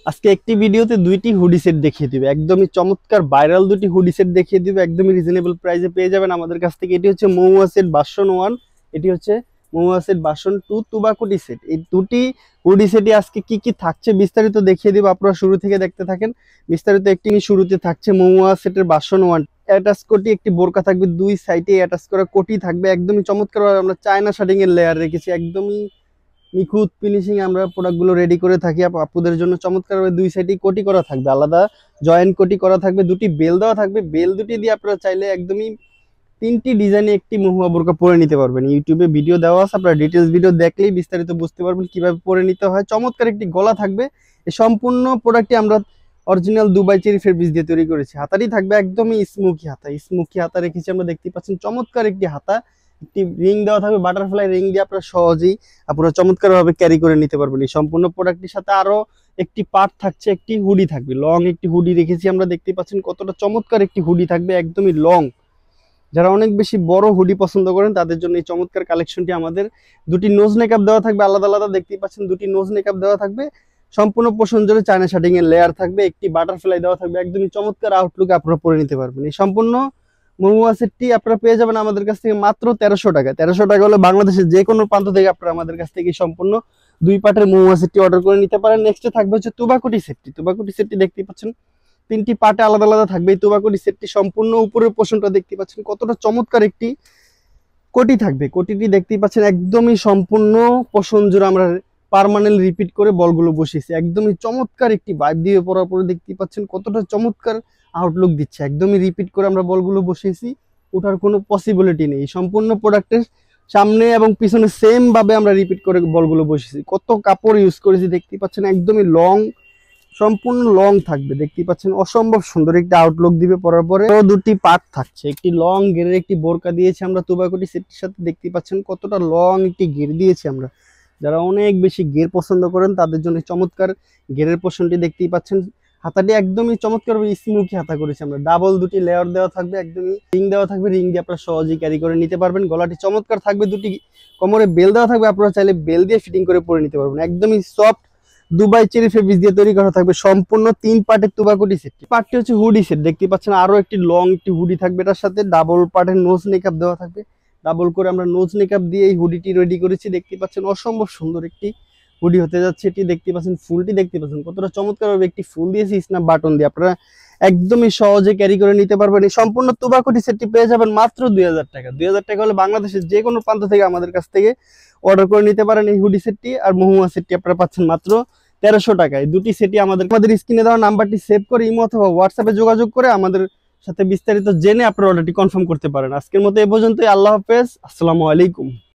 আজকে একটি ভিডিওতে দুইটি হুডি সেট দেখিয়ে দিবে, একদমই চমৎকার ভাইরাল দুটি হুডি সেট দেখিয়ে দিবে, একদমই রিজনেবল প্রাইসে পেয়ে যাবেন আমাদের কাছ থেকে। এটি হচ্ছে মহুয়া সেট ভার্সন 1, এটি হচ্ছে মহুয়া সেট ভার্সন 2 তুবাকুটি সেট। এই দুটি হুডি সেটই আজকে কি কি থাকছে বিস্তারিত দেখিয়ে দিব, আপনারা শুরু থেকে দেখতে থাকেন বিস্তারিত। একটি শুরুতে থাকছে মহুয়া সেটের ভার্সন 1, অ্যাটাচ কোটি একটি বোরকা থাকবে, দুই সাইডে অ্যাটাচ করা কোটি থাকবে, একদমই চমৎকার। আমরা চায়না শার্টিং এর লেয়ার রেখেছি, একদমই নিখুঁত ফিনিশিং আমরা প্রোডাক্টগুলো রেডি করে থাকি আপুদের জন্য। চমৎকারভাবে দুই সাইডে কোটি করা থাকবে, আলাদা জয়েন্ট কোটি করা থাকবে, দুটি বেল দেওয়া থাকবে। বেল দুটি দিয়ে আপনারা চাইলে একদমই তিনটি ডিজাইনে একটি মহুয়া বোরকা পরে নিতে পারবেন। ইউটিউবে ভিডিও দেওয়া আছে, আপনারা ডিটেলস ভিডিও দেখলেই বিস্তারিত বুঝতে পারবেন কিভাবে পরে নিতে হয়। চমৎকার একটি গলা থাকবে। এই সম্পূর্ণ প্রোডাক্টটি আমরা অরিজিনাল দুবাই চেরি ফেব্রিক দিয়ে তৈরি করেছি। হাতাটি থাকবে একদমই স্মোকি হাতা, স্মোকি হাতা রেখেছি আমরা, দেখতে পাচ্ছেন চমৎকার একটি হাতা। একটি রিং দেওয়া থাকবে, বাটারফ্লাই রিং দিয়ে আপনারা সহজেই আপনারা চমৎকার ভাবে ক্যারি করে নিতে পারবেন। এই সম্পূর্ণ প্রোডাক্টটির সাথে আরো একটি পার্ট থাকছে, একটি হুডি থাকবে, লং একটি হুডি রেখেছি আমরা, দেখতে পাচ্ছেন কতটা চমৎকার একটি হুডি থাকবে, একদমই লং। যারা অনেক বেশি বড় হুডি পছন্দ করেন তাদের জন্য এই চমৎকার কালেকশনটি আমাদের। দুটি নোজ নেকআপ দেওয়া থাকবে আলাদা আলাদা, দেখতেই পাচ্ছেন দুটি নোজ নেকআপ দেওয়া থাকবে। সম্পূর্ণ পোষণ জুড়ে চায়না শার্টিং এর লেয়ার থাকবে, একটি বাটারফ্লাই দেওয়া থাকবে, একদমই চমৎকার আউটলুক আপনারা পরে নিতে পারবেন। এই সম্পূর্ণ মহুয়া সেটটি আপনারা পেয়ে যাবেন আমাদের কাছ থেকে মাত্র 1300 টাকা। 1300 টাকা হলে বাংলাদেশের যে কোনো প্রান্ত থেকে আপনারা আমাদের কাছ থেকে সম্পূর্ণ দুই পাটের মহুয়া সেটটি অর্ডার করে নিতে পারেন। নেক্সটে থাকবে হচ্ছে তুবাকুটি সেটটি। তুবাকুটি সেটটি দেখতেই পাচ্ছেন তিনটি পার্টে আলাদা আলাদা থাকবে। এই তুবাকুটি সেটটি সম্পূর্ণ উপরের পোর্শনটা দেখতে পাচ্ছেন কতটা চমৎকার একটি কোটি থাকবে। কোটিটি দেখতেই পাচ্ছেন একদমই সম্পূর্ণ পোষণ জুড়ে আমরা পার্মানেন্ট রিপিট করে বলগুলো বসিয়েছি, একদমই চমৎকার একটি ভাইব দিয়ে পরার পরে দেখতেই পাচ্ছেন কতটা চমৎকার আউটলুক দিচ্ছে। একদমই রিপিট করে আমরা বলগুলো বসিয়েছি, ওঠার কোনো পসিবিলিটি নেই। সম্পূর্ণ প্রোডাক্টের সামনে এবং পিছনে সেম ভাবে আমরা রিপিট করে বলগুলো বসিয়েছি। কত কাপড় ইউজ করেছি দেখতেই পাচ্ছেন, একদমই লং, সম্পূর্ণ লং থাকবে, দেখতেই পাচ্ছেন অসম্ভব সুন্দর একটি আউটলুক দিবে। পরার পরে দুটি পার্ট থাকছে, একটি লং ঘেরের একটি বোরকা দিয়েছি আমরা তুবাকুটি সেটটির সাথে, দেখতেই পাচ্ছেন কতটা লং একটি ঘের দিয়েছি আমরা। যারা অনেক বেশি ঘের পছন্দ করেন তাদের জন্য চমৎকার ঘেরের পোর্শনটি দেখতেই পাচ্ছেন। হাতাটি একদমই চমৎকার স্মুকি হাতা করেছি আমরা, ডাবল দুটি লেয়ার দেওয়া থাকবে, একদমই রিং দেওয়া থাকবে, রিং দিয়ে আপনারা সহজেই ক্যারি করে নিতে পারবেন। গলাটি চমৎকার থাকবে, দুটি কোমরে বেল দেওয়া থাকবে, আপনারা চাইলে বেল দিয়ে ফিটিং করে পরে নিতে পারবেন। একদমই সফট দুবাই চেরি ফেব্রিক দিয়ে তৈরি করা থাকবে সম্পূর্ণ তিন পার্টের তুবাকুটি সেট। পার্টটি হচ্ছে হুডি সেট, দেখতে পাচ্ছেন আরো একটি লং একটি হুডি থাকবে, এটার সাথে ডাবল পার্টের নোজ মেকআপ দেওয়া থাকবে। ডাবল করে আমরা নোজ মেকআপ দিয়ে এই হুডিটি রেডি করেছি, দেখতে পাচ্ছেন অসম্ভব সুন্দর একটি হুডি হতে যাচ্ছে। এটি দেখতে পাচ্ছেন ফুলটি দেখতে পাচ্ছেন কতটা চমৎকার ভাবে একটি ফুল দিয়েছি স্ন্যাপ বাটন দিয়ে, আপনারা একদমই সহজে ক্যারি করে নিতে পারবেন। এই সম্পূর্ণ তুবাকুটি সেটটি পেয়ে যাবেন মাত্র 2000 টাকা। 2000 টাকা হলে বাংলাদেশের যে কোনো প্রান্ত থেকে আমাদের কাছ থেকে অর্ডার করে নিতে পারেন এই হুডি সেটটি। আর মহুয়া সেটটি আপনারা পাচ্ছেন মাত্র 1300 টাকায়। দুটি সেটই আমাদের স্ক্রিনে দেওয়া নাম্বারটি সেভ করে ইমো অথবা হোয়াটসঅ্যাপে যোগাযোগ করে আমাদের সাথে বিস্তারিত জেনে আপনার অর্ডারটি কনফার্ম করতে পারেন। আজকের মতো এ পর্যন্তই। আল্লাহ হাফেজ, আসসালামু আলাইকুম।